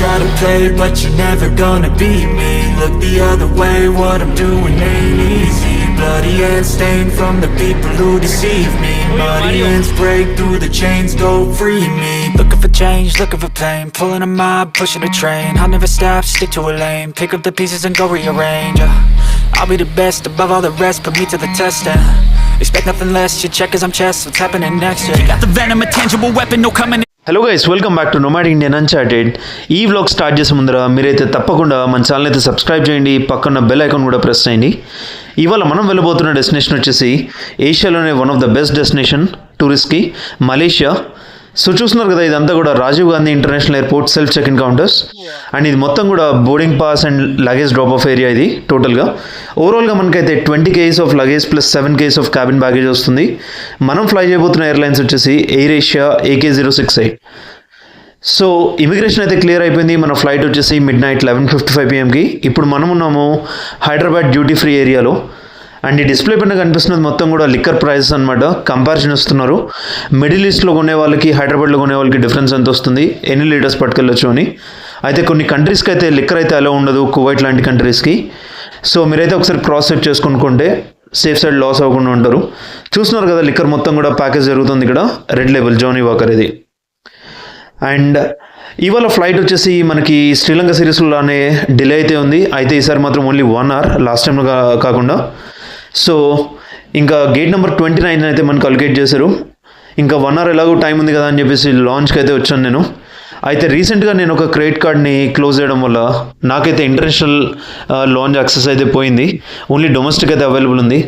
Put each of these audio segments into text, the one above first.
try to play, but you're never gonna beat me. Look the other way, what I'm doing ain't easy. Bloody hands stained from the people who deceive me. Muddy hands break through the chains, go free me. Looking for change, looking for pain, pulling a mob, pushing a train. I'll never stop, stick to a lane, pick up the pieces and go rearrange. I'll be the best above all the rest, put me to the test and expect nothing less. You check as I'm chess, what's happening next? You got the venom, a tangible weapon, no coming. Hello guys, welcome back to nomadic Indian Uncharted. ఈ vlog start చేసే ముందర మీరైతే తప్పకుండా మన channel అయితే subscribe చేయండి, పక్కన bell icon కూడా ప్రెస్ చేయండి. ఇవాళ మనం వెళ్ళబోతున్న డెస్టినేషన్ వచ్చేసి ఏషియాలోనే one of the best destination టూరిస్ట్కి, మలేషియా. సో చూస్తున్నారు కదా, ఇదంతా కూడా Rajiv Gandhi international airport self check in counters and ఇది మొత్తం కూడా boarding pass and luggage drop off area. ఇది టోటల్గా ఓవరాల్గా మనకైతే 20 kgs of luggage plus 7 kgs of cabin baggage వస్తుంది. మనం ఫ్లై చేయబోతున్న ఎయిర్లైన్స్ వచ్చేసి Air Asia AK068. So immigration అయితే క్లియర్ అయిపోయింది. మన ఫ్లైట్ వచ్చేసి మిడ్ నైట్ 11:55 PMకి. ఇప్పుడు మనం ఉన్నాము హైదరాబాద్ డ్యూటీ ఫ్రీ ఏరియాలో. అండ్ ఈ డిస్ప్లే పైన కనిపిస్తున్నది మొత్తం కూడా లిక్కర్ ప్రైసెస్ అనమాట. కంపారిజన్ ఇస్తున్నారు మిడిల్ ఈస్ట్లో కొనే వాళ్ళకి, హైదరాబాద్లో కొనే వాళ్ళకి డిఫరెన్స్ ఎంత వస్తుంది, ఎన్ని లీటర్స్ పట్టుకెళ్ళొచ్చు అని. అయితే కొన్ని కంట్రీస్కి అయితే లిక్కర్ అయితే అలా ఉండదు, కువైట్ లాంటి కంట్రీస్కి. సో మీరైతే ఒకసారి క్రాస్ చెక్ చేసుకుంటే సేఫ్ సైడ్ లాస్ అవ్వకుండా ఉంటారు. చూస్తున్నారు కదా, లిక్కర్ మొత్తం కూడా ప్యాకేజ్ జరుగుతుంది ఇక్కడ. రెడ్ లేబుల్ జానీ వాకర్ ఇది. అండ్ ఇవాళ ఫ్లైట్ వచ్చేసి మనకి శ్రీలంక సిరీస్లోనే డిలే అయితే ఉంది. అయితే ఈసారి మాత్రం ఓన్లీ 1 hour, లాస్ట్ టైంలో కాకుండా. సో ఇంకా గేట్ నెంబర్ 29 అయితే మనకు అలొకేట్ చేశారు. ఇంకా 1 hour ఎలాగో టైం ఉంది కదా అని చెప్పేసి లాంచ్కి అయితే వచ్చాను నేను. అయితే రీసెంట్గా నేను ఒక క్రెడిట్ కార్డ్ని క్లోజ్ చేయడం వల్ల నాకైతే ఇంటర్నేషనల్ లాంచ్ యాక్సెస్ అయితే పోయింది. ఓన్లీ డొమెస్టిక్ అయితే అవైలబుల్ ఉంది.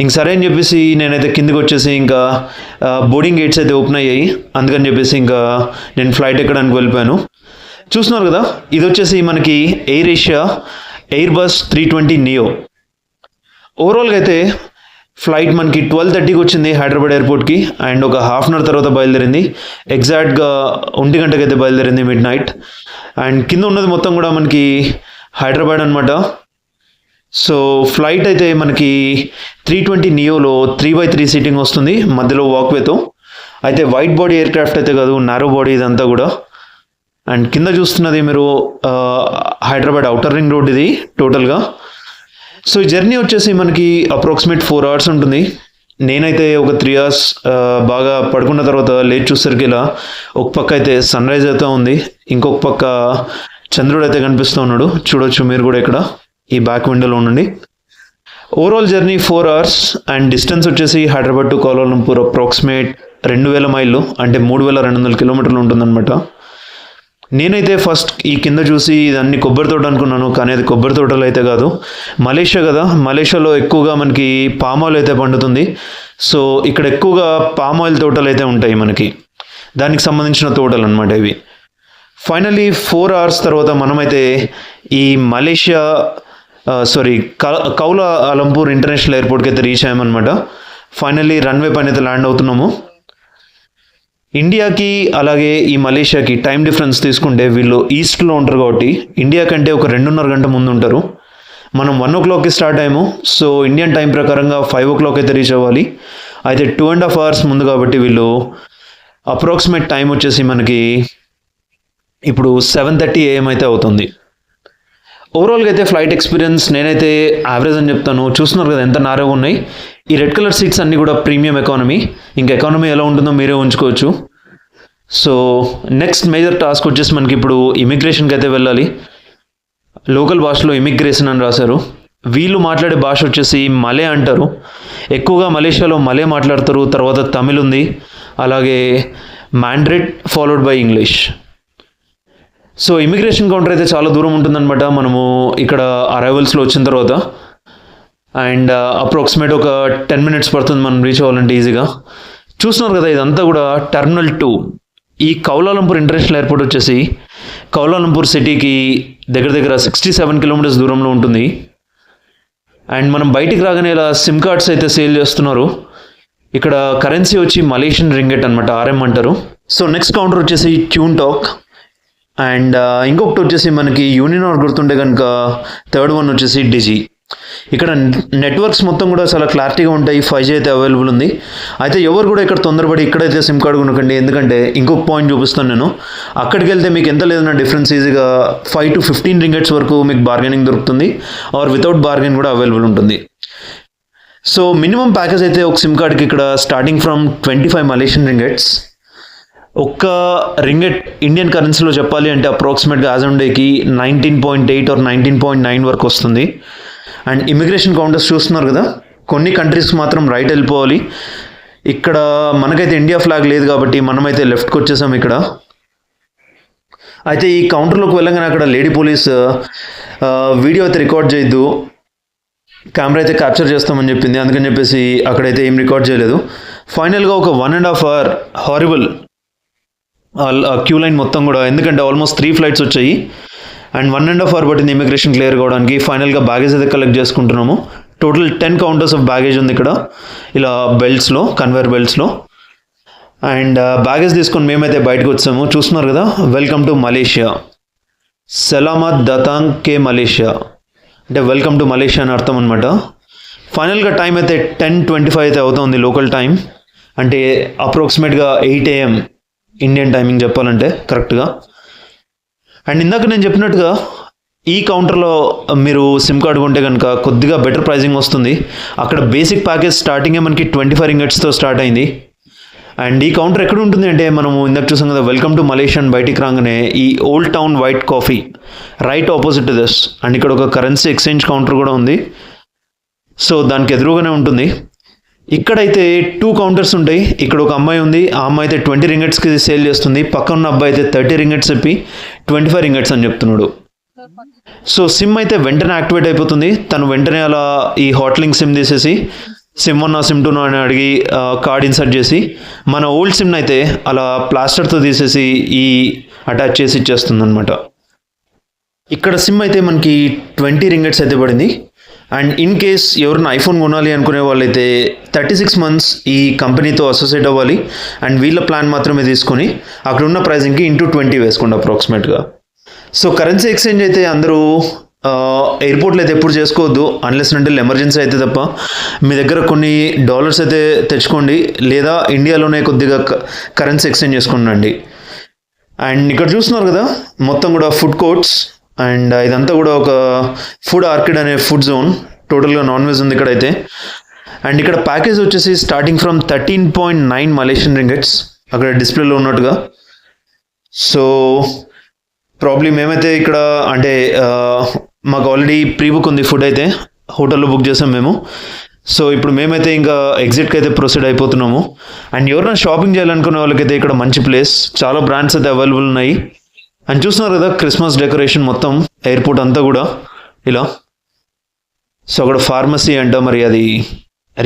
ఇంక సరే అని చెప్పేసి నేనైతే కిందకి వచ్చేసి ఇంకా బోర్డింగ్ గేట్స్ అయితే ఓపెన్ అయ్యాయి. అందుకని చెప్పేసి ఇంకా నేను ఫ్లైట్ ఎక్కడానికి వెళ్ళిపోయాను. చూస్తున్నారు కదా, ఇది వచ్చేసి మనకి ఎయిర్ ఏషియా ఎయిర్బస్ 320 నియో. ఓవరాల్గా అయితే ఫ్లైట్ మనకి 12:30కి వచ్చింది హైదరాబాద్ ఎయిర్పోర్ట్కి. అండ్ ఒక హాఫ్ అన్ అవర్ తర్వాత బయలుదేరింది. ఎగ్జాక్ట్గా 1 గంటకి అయితే బయలుదేరింది మిడ్-నైట్. అండ్ కింద ఉన్నది మొత్తం కూడా మనకి హైదరాబాద్ అనమాట. సో ఫ్లైట్ అయితే మనకి 320 నియోలో 3x3 సీటింగ్ వస్తుంది, మధ్యలో వాక్వేతో. అయితే వైట్ బాడీ ఎయిర్ క్రాఫ్ట్ అయితే కాదు, నారో బాడీ ఇదంతా కూడా. అండ్ కింద చూస్తున్నది మీరు హైదరాబాద్ ఔటర్ రింగ్ రోడ్ ఇది టోటల్గా. సో ఈ జర్నీ వచ్చేసి మనకి అప్రాక్సిమేట్ 4 hours ఉంటుంది. నేనైతే ఒక 3 hours బాగా పడుకున్న తర్వాత లేట్ చూసరికి ఇలా ఒక పక్క అయితే సన్ రైజ్ అయితే ఉంది, ఇంకొక పక్క చంద్రుడు అయితే కనిపిస్తూ ఉన్నాడు. చూడొచ్చు మీరు కూడా ఇక్కడ ఈ బ్యాక్ విండోలో ఉండండి. Overall journey 4 hours and distance వచ్చేసి హైదరాబాద్ టు కౌలాలంపూర్ అప్రాక్సిమేట్ 2000 మైళ్ళు, అంటే 3200 కిలోమీటర్లు ఉంటుందన్నమాట. నేనైతే ఫస్ట్ ఈ కింద చూసి ఇదన్నీ కొబ్బరి తోట అనుకున్నాను, కానీ అది కొబ్బరి తోటలు అయితే కాదు. మలేషియా కదా, మలేషియాలో ఎక్కువగా మనకి పామ్ ఆయిల్ అయితే పండుతుంది. సో ఇక్కడ ఎక్కువగా పామ్ ఆయిల్ తోటలు అయితే ఉంటాయి మనకి, దానికి సంబంధించిన తోటలు అనమాట ఇవి. ఫైనల్లీ 4 hours తర్వాత మనమైతే ఈ మలేషియా కౌలాలంపూర్ ఇంటర్నేషనల్ ఎయిర్పోర్ట్కి అయితే రీచ్ అయ్యామన్నమాట. ఫైనల్లీ రన్వే పైన అయితే ల్యాండ్ అవుతున్నాము. ఇండియాకి అలాగే ఈ మలేషియాకి టైం డిఫరెన్స్ తీసుకుంటే వీళ్ళు ఈస్ట్లో ఉంటారు కాబట్టి ఇండియా కంటే ఒక 2.5 గంట ముందు ఉంటారు. మనం 1 o'clockకి స్టార్ట్ అయ్యాము. సో ఇండియన్ టైం ప్రకారంగా 5 o'clock అయితే రీచ్ అవ్వాలి. అయితే 2.5 hours ముందు కాబట్టి వీళ్ళు అప్రాక్సిమేట్ టైం వచ్చేసి మనకి ఇప్పుడు 7:30 AM అయితే అవుతుంది. ఓవరాల్గా అయితే ఫ్లైట్ ఎక్స్పీరియన్స్ నేనైతే యావరేజ్ అని చెప్తాను. చూస్తున్నారు కదా ఎంత నారగా ఉన్నాయి. ఈ రెడ్ కలర్ సీట్స్ అన్నీ కూడా ప్రీమియం ఎకానమీ. ఇంకా ఎకానమీ ఎలా ఉంటుందో మీరే ఉంచుకోవచ్చు. సో నెక్స్ట్ మేజర్ టాస్క్ వచ్చేసి మనకి ఇప్పుడు ఇమిగ్రేషన్కి అయితే వెళ్ళాలి. లోకల్ భాషలో ఇమిగ్రేషన్ అని రాశారు. వీళ్ళు మాట్లాడే భాష వచ్చేసి మలే అంటారు. ఎక్కువగా మలేషియాలో మలే మాట్లాడతారు, తర్వాత తమిళ్ ఉంది, అలాగే Mandarin followed by English. So immigration counter అయితే చాలా దూరం ఉంటుందన్నమాట మనము ఇక్కడ అరైవల్స్లో వచ్చిన తర్వాత. అండ్ అప్రాక్సిమేట్ ఒక 10 minutes పడుతుంది మనం రీచ్ అవ్వాలంటే ఈజీగా. చూస్తున్నారు కదా, ఇదంతా కూడా టెర్మినల్ 2. ఈ కౌలాలంపూర్ ఇంటర్నేషనల్ ఎయిర్పోర్ట్ వచ్చేసి కౌలాలంపూర్ సిటీకి దగ్గర 67 kilometers దూరంలో ఉంటుంది. అండ్ మనం బయటికి రాగానే ఇలా సిమ్ కార్డ్స్ అయితే సేల్ చేస్తున్నారు. ఇక్కడ కరెన్సీ వచ్చి మలేషియన్ రింగెట్ అనమాట, RM అంటారు. సో నెక్స్ట్ కౌంటర్ వచ్చేసి ట్యూన్ టాక్. అండ్ ఇంకొకటి వచ్చేసి మనకి యూనినార్ గుర్తుంటే కనుక 3rd one వచ్చేసి డిజీ. ఇక్కడ నెట్వర్క్స్ మొత్తం కూడా చాలా క్లారిటీగా ఉంటాయి. 5G అయితే అవైలబుల్ ఉంది. అయితే ఎవరు కూడా ఇక్కడ తొందరపడి ఇక్కడైతే సిమ్ కార్డు కొనకండి. ఎందుకంటే ఇంకొక పాయింట్ చూపిస్తాను నేను. అక్కడికి వెళ్తే మీకు ఎంత లేదన్నా డిఫరెన్స్ ఈజీగా 5 to 15 రింగెట్స్ వరకు మీకు బార్గెనింగ్ దొరుకుతుంది. ఆర్ వితౌట్ బార్గెన్ కూడా అవైలబుల్ ఉంటుంది. సో మినిమం ప్యాకేజ్ అయితే ఒక సిమ్ కార్డ్కి ఇక్కడ స్టార్టింగ్ ఫ్రమ్ 25 మలేషియన్ రింగెట్స్. ఒక్క రింగెట్ ఇండియన్ కరెన్సీలో చెప్పాలి అంటే అప్రాక్సిమేట్గా యాజ్ ఆన్ డేకి 19.8 or 19.9 వరకు వస్తుంది. అండ్ ఇమిగ్రేషన్ కౌంటర్స్ చూస్తున్నారు కదా, కొన్ని కంట్రీస్కి మాత్రం రైట్ వెళ్ళిపోవాలి. ఇక్కడ మనకైతే ఇండియా ఫ్లాగ్ లేదు కాబట్టి మనమైతే లెఫ్ట్కి వచ్చేసాం ఇక్కడ. అయితే ఈ కౌంటర్లోకి వెళ్ళగానే అక్కడ లేడీ పోలీస్ వీడియో అయితే రికార్డ్ చేయొద్దు, కెమెరా అయితే క్యాప్చర్ చేస్తామని చెప్పింది. అందుకని చెప్పేసి అక్కడైతే ఏం రికార్డ్ చేయలేదు. ఫైనల్గా ఒక 1.5 hour హారిబుల్ క్యూ లైన్ మొత్తం కూడా, ఎందుకంటే ఆల్మోస్ట్ 3 flights వచ్చాయి అండ్ 1.5 hour పట్టింది ఇమిగ్రేషన్ క్లియర్ కావడానికి. ఫైనల్గా బ్యాగేజ్ అయితే కలెక్ట్ చేసుకుంటున్నాము. టోటల్ 10 counters ఆఫ్ బ్యాగేజ్ ఉంది ఇక్కడ, ఇలా బెల్ట్స్లో, కన్వేర్ బెల్ట్స్లో. అండ్ బ్యాగేజ్ తీసుకొని మేమైతే బయటకు వచ్చాము. చూస్తున్నారు కదా, వెల్కమ్ టు మలేషియా, సలామత్ దతాంగ్ కే మలేషియా, అంటే వెల్కమ్ టు మలేషియా అని అర్థం అనమాట. ఫైనల్గా టైం అయితే 10:25 అయితే అవుతుంది లోకల్ టైం, అంటే అప్రాక్సిమేట్గా 8 AM ఇండియన్ టైమింగ్ చెప్పాలంటే కరెక్ట్గా. అండ్ ఇందాక నేను చెప్పినట్టుగా ఈ కౌంటర్లో మీరు సిమ్ కార్డు కొంటే కనుక కొద్దిగా బెటర్ ప్రైజింగ్ వస్తుంది. అక్కడ బేసిక్ ప్యాకేజ్ స్టార్టింగే మనకి 25 రింగెట్స్తో స్టార్ట్ అయింది. అండ్ ఈ కౌంటర్ ఎక్కడ ఉంటుంది అంటే, మనము ఇందాక చూసాం కదా వెల్కమ్ టు మలేషియా అని బయటికి రాగానే ఈ old town white coffee right opposite to this. And ఇక్కడ ఒక కరెన్సీ ఎక్స్చేంజ్ కౌంటర్ కూడా ఉంది. సో దానికి ఎదురుగానే ఉంటుంది. ఇక్కడైతే 2 counters ఉంటాయి. ఇక్కడ ఒక అమ్మాయి ఉంది, ఆ అమ్మాయి అయితే 20 రింగెట్స్కి సేల్ చేస్తుంది. పక్కన ఉన్న అబ్బాయి అయితే 30 రింగెట్స్ చెప్పి 25 రింగెట్స్ అని చెప్తున్నాడు. సో సిమ్ అయితే వెంటనే యాక్టివేట్ అయిపోతుంది. తను వెంటనే అలా ఈ హాట్లింక్ సిమ్ తీసేసి సిమ్ 1 సిమ్ 2 అని అడిగి కార్డ్ ఇన్సర్ట్ చేసి మన ఓల్డ్ సిమ్ని అయితే అలా ప్లాస్టర్తో తీసేసి ఈ అటాచ్ చేసి ఇచ్చేస్తుంది అనమాట. ఇక్కడ సిమ్ అయితే మనకి 20 రింగెట్స్ అయితే పడింది. అండ్ ఇన్ కేస్ ఎవరైనా ఐఫోన్ కొనాలి అనుకునే వాళ్ళైతే 36 months ఈ కంపెనీతో అసోసియేట్ అవ్వాలి. అండ్ వీళ్ళ ప్లాన్ మాత్రమే తీసుకొని అక్కడ ఉన్న ప్రైజింగ్కి into 20 వేసుకోండి అప్రాక్సిమేట్గా. సో కరెన్సీ ఎక్స్చేంజ్ అయితే అందరూ ఎయిర్పోర్ట్లో అయితే ఎప్పుడు చేసుకోవద్దు, అన్లెస్ అంటే ఎమర్జెన్సీ అయితే తప్ప. మీ దగ్గర కొన్ని డాలర్స్ అయితే తెచ్చుకోండి, లేదా ఇండియాలోనే కొద్దిగా కరెన్సీ ఎక్స్చేంజ్ చేసుకోండి. అండ్ ఇక్కడ చూస్తున్నారు కదా మొత్తం కూడా ఫుడ్ కోర్ట్స్, అండ్ ఇదంతా కూడా ఒక ఫుడ్ ఆర్కిడ్ అనే ఫుడ్ జోన్. టోటల్గా నాన్ వెజ్ ఉంది ఇక్కడైతే. అండ్ ఇక్కడ ప్యాకేజ్ వచ్చేసి స్టార్టింగ్ ఫ్రమ్ 13.9 మలేషియన్ రింగెట్స్ అక్కడ డిస్ప్లేలో ఉన్నట్టుగా. సో ప్రాబ్లం ఏమైతే ఇక్కడ అంటే మాకు ఆల్రెడీ ప్రీ బుక్ ఉంది ఫుడ్ అయితే, హోటల్లో బుక్ చేసాం మేము. సో ఇప్పుడు మేమైతే ఇంకా ఎగ్జిట్కి అయితే ప్రొసీడ్ అయిపోతున్నాము. అండ్ ఎవరైనా షాపింగ్ చేయాలనుకునే వాళ్ళకైతే ఇక్కడ మంచి ప్లేస్, చాలా బ్రాండ్స్ అయితే అవైలబుల్ ఉన్నాయి. అండ్ చూస్తున్నారు కదా క్రిస్మస్ డెకరేషన్ మొత్తం ఎయిర్పోర్ట్ అంతా కూడా ఇలా. సో అక్కడ ఫార్మసీ అంట, మరి అది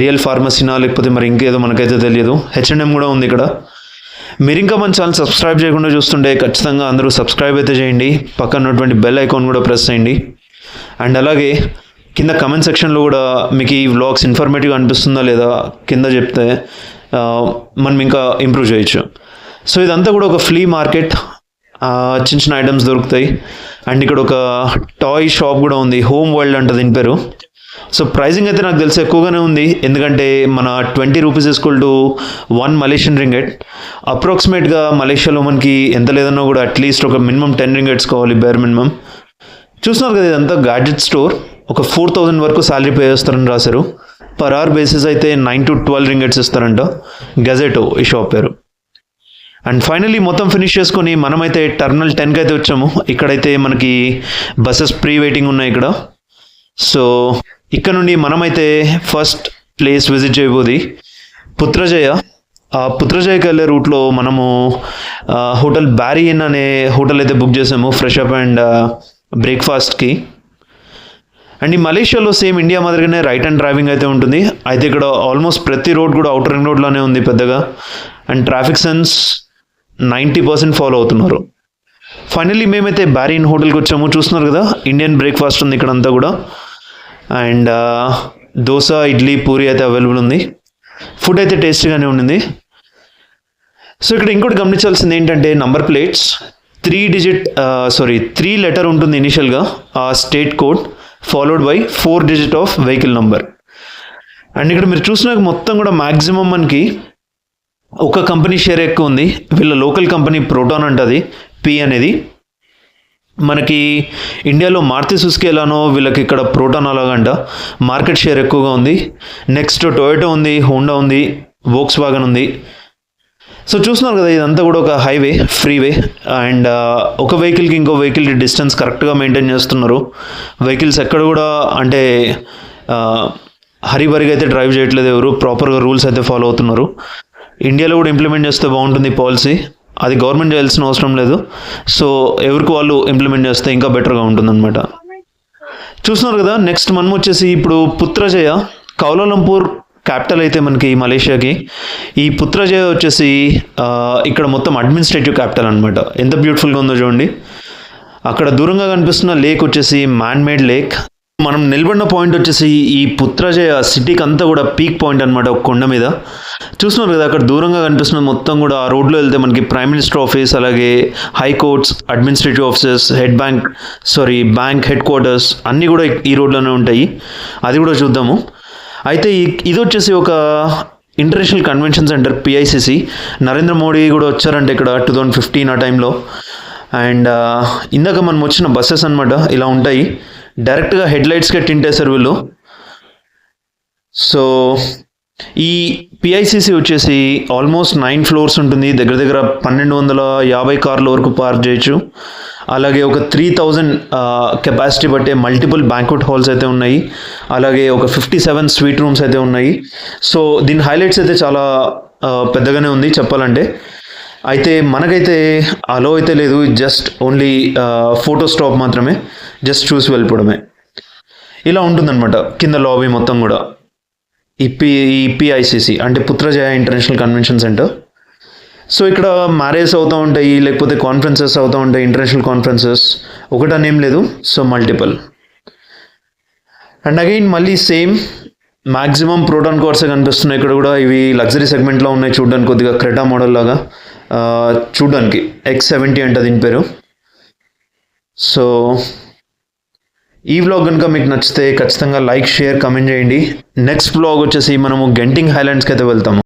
రియల్ ఫార్మసీనా లేకపోతే మరి ఇంకేదో మనకైతే తెలియదు. H&M కూడా ఉంది ఇక్కడ. మీరు ఇంకా మన ఛానల్ సబ్స్క్రైబ్ చేయకుండా చూస్తుంటే ఖచ్చితంగా అందరూ సబ్స్క్రైబ్ అయితే చేయండి. పక్కన ఉన్నటువంటి బెల్ ఐకాన్ కూడా ప్రెస్ చేయండి. అండ్ అలాగే కింద కమెంట్ సెక్షన్లో కూడా మీకు ఈ వ్లాగ్స్ ఇన్ఫర్మేటివ్గా అనిపిస్తుందా లేదా కింద చెప్తే మనం ఇంకా ఇంప్రూవ్ చేయొచ్చు. సో ఇదంతా కూడా ఒక ఫ్లీ మార్కెట్, చిన్న చిన్న ఐటమ్స్ దొరుకుతాయి. అండ్ ఇక్కడ ఒక టాయ్ షాప్ కూడా ఉంది, హోమ్ వరల్డ్ అంట దీని పేరు. సో ప్రైజింగ్ అయితే నాకు తెలిసి ఎక్కువగానే ఉంది, ఎందుకంటే మన 20 రూపీస్ = 1 మలేషియన్ రింగెట్. అప్రాక్సిమేట్గా మలేషియాలో మనకి ఎంత లేదన్నా కూడా అట్లీస్ట్ ఒక మినిమం 10 రింగెట్స్ కావాలి, బేర్ మినిమం. చూస్తున్నారు కదా ఇదంతా గ్యాడ్జెట్ స్టోర్. ఒక 4,000 వరకు శాలరీ పే చేస్తారని రాశారు. పర్ అవర్ బేసిస్ అయితే 9 to 12 రింగెట్స్ ఇస్తారంట. గజెటో ఈ షాప్ పేరు. అండ్ ఫైనలీ మొత్తం ఫినిష్ చేసుకొని మనమైతే టర్మినల్ 10కి అయితే వచ్చాము. ఇక్కడైతే మనకి బస్సెస్ ప్రీ వెయిటింగ్ ఉన్నాయి ఇక్కడ. సో ఇక్కడ నుండి మనమైతే ఫస్ట్ ప్లేస్ విజిట్ చేయబోది పుత్రజయ. ఆ పుత్రజయకి వెళ్ళే రూట్లో మనము హోటల్ బ్యారీ ఇన్ అనే హోటల్ అయితే బుక్ చేసాము ఫ్రెష్ అప్ అండ్ బ్రేక్ఫాస్ట్కి. అండ్ ఈ మలేషియాలో సేమ్ ఇండియా మాదిరిగానే రైట్ హ్యాండ్ డ్రైవింగ్ అయితే ఉంటుంది. అయితే ఇక్కడ ఆల్మోస్ట్ ప్రతి రోడ్ కూడా అవుటర్ రింగ్ రోడ్లోనే ఉంది పెద్దగా. అండ్ ట్రాఫిక్ సెన్స్ 90% ఫాలో అవుతున్నారు. ఫైనల్లీ మేమైతే బ్యారీ ఇన్ హోటల్కి వచ్చాము. చూస్తున్నారు కదా ఇండియన్ బ్రేక్ఫాస్ట్ ఉంది ఇక్కడ అంతా కూడా. అండ్ దోశ, ఇడ్లీ, పూరి అయితే అవైలబుల్ ఉంది. ఫుడ్ అయితే టేస్టీగానే ఉండింది. సో ఇక్కడ ఇంకోటి గమనించాల్సింది ఏంటంటే నంబర్ ప్లేట్స్ 3 letter ఉంటుంది ఇనిషియల్గా ఆ state code. Followed by 4 digit of vehicle number. And ఇక్కడ మీరు చూసినాక మొత్తం కూడా మ్యాక్సిమం మనకి ఒక కంపెనీ షేర్ ఎక్కువ ఉంది. వీళ్ళ లోకల్ కంపెనీ ప్రోటాన్ అంటది, పి అనేది. మనకి ఇండియాలో మారుతి సుజుకి ఎలానో వీళ్ళకి ఇక్కడ ప్రోటాన్ అలాగంట మార్కెట్ షేర్ ఎక్కువగా ఉంది. నెక్స్ట్ టొయోటా ఉంది, హోండా ఉంది, వోక్స్ వాగన్ ఉంది. సో చూస్తున్నారు కదా, ఇదంతా కూడా ఒక హైవే, ఫ్రీవే. అండ్ ఒక వెహికల్కి ఇంకో వెహికల్ డిస్టెన్స్ కరెక్ట్గా మెయింటైన్ చేస్తున్నారు. వెహికల్స్ ఎక్కడ కూడా అంటే హరిబరిగా అయితే డ్రైవ్ చేయట్లేదు ఎవరు, ప్రాపర్గా రూల్స్ అయితే ఫాలో అవుతున్నారు. ఇండియాలో కూడా ఇంప్లిమెంట్ చేస్తే బాగుంటుంది పాలసీ. అది గవర్నమెంట్ చేయాల్సిన అవసరం లేదు. సో ఎవరికి వాళ్ళు ఇంప్లిమెంట్ చేస్తే ఇంకా బెటర్గా ఉంటుంది అనమాట. చూస్తున్నారు కదా, నెక్స్ట్ మనం వచ్చేసి ఇప్పుడు పుత్రజయ, కౌలాలంపూర్ క్యాపిటల్ అయితే మనకి మలేషియాకి. ఈ పుత్రజయ వచ్చేసి ఇక్కడ మొత్తం అడ్మినిస్ట్రేటివ్ క్యాపిటల్ అనమాట. ఎంత బ్యూటిఫుల్గా ఉందో చూడండి. అక్కడ దూరంగా కనిపిస్తున్న లేక్ వచ్చేసి మ్యాన్ మేడ్ లేక్. మనం నిలబడిన పాయింట్ వచ్చేసి ఈ పుత్రజయ సిటీకి అంతా కూడా పీక్ పాయింట్ అనమాట, ఒక కొండ మీద. చూస్తున్నారు కదా, అక్కడ దూరంగా కనిపిస్తున్న మొత్తం కూడా ఆ రోడ్లో వెళ్తే మనకి ప్రైమ్ మినిస్టర్ ఆఫీస్, అలాగే high courts, administrative offices, bank head quarters అన్నీ కూడా ఈ రోడ్లోనే ఉంటాయి. అది కూడా చూద్దాము. అయితే ఇది వచ్చేసి ఒక international convention centre, PICC. Narendra Modi కూడా వచ్చారంటే ఇక్కడ 2015 ఆ టైంలో. అండ్ ఇందాక మనం వచ్చిన బస్సెస్ అనమాట ఇలా ఉంటాయి. డైరెక్ట్గా హెడ్లైట్స్కే టింటేశారు వీళ్ళు. సో ఈ పిఐసిసి వచ్చేసి ఆల్మోస్ట్ 9 ఫ్లోర్స్ ఉంటుంది. దగ్గర దగ్గర 1250 కార్ల వరకు పార్క్ చేయొచ్చు. అలాగే ఒక 3000 కెపాసిటీ బట్టే మల్టిపుల్ బ్యాంక్వెట్ హాల్స్ అయితే ఉన్నాయి. అలాగే ఒక 57 స్వీట్ రూమ్స్ అయితే ఉన్నాయి. సో దీని హైలైట్స్ అయితే చాలా పెద్దగానే ఉంది చెప్పాలంటే. అయితే మనకైతే అలో అయితే లేదు, జస్ట్ ఓన్లీ ఫోటో స్టాప్ మాత్రమే, జస్ట్ చూసి వెళ్ళిపోవడమే. ఇలా ఉంటుందన్నమాట కింద లాబీ మొత్తం కూడా. ఈ పిఐసిసి అంటే Putrajaya international convention centre. So ఇక్కడ మ్యారేజ్ అవుతూ ఉంటాయి, లేకపోతే కాన్ఫరెన్సెస్ అవుతూ ఉంటాయి, ఇంటర్నేషనల్ కాన్ఫరెన్సెస్. ఒకటనేం లేదు, సో మల్టిపుల్. అండ్ అగైన్ మళ్ళీ సేమ్ మ్యాక్సిమం ప్రోటాన్ కార్సే కనిపిస్తున్నాయి ఇక్కడ కూడా. ఇవి లగ్జరీ సెగ్మెంట్లో ఉన్నాయి చూడడానికి, కొద్దిగా క్రెటా మోడల్ లాగా చూడడానికి. X70 అంటే దీని పేరు. సో ఈ వ్లాగ్ కనుక మీకు నచ్చితే ఖచ్చితంగా లైక్, షేర్, కమెంట్ చేయండి. నెక్స్ట్ వ్లాగ్ వచ్చేసి మనము గెంటింగ్ హైలాండ్స్కి అయితే వెళ్తాము.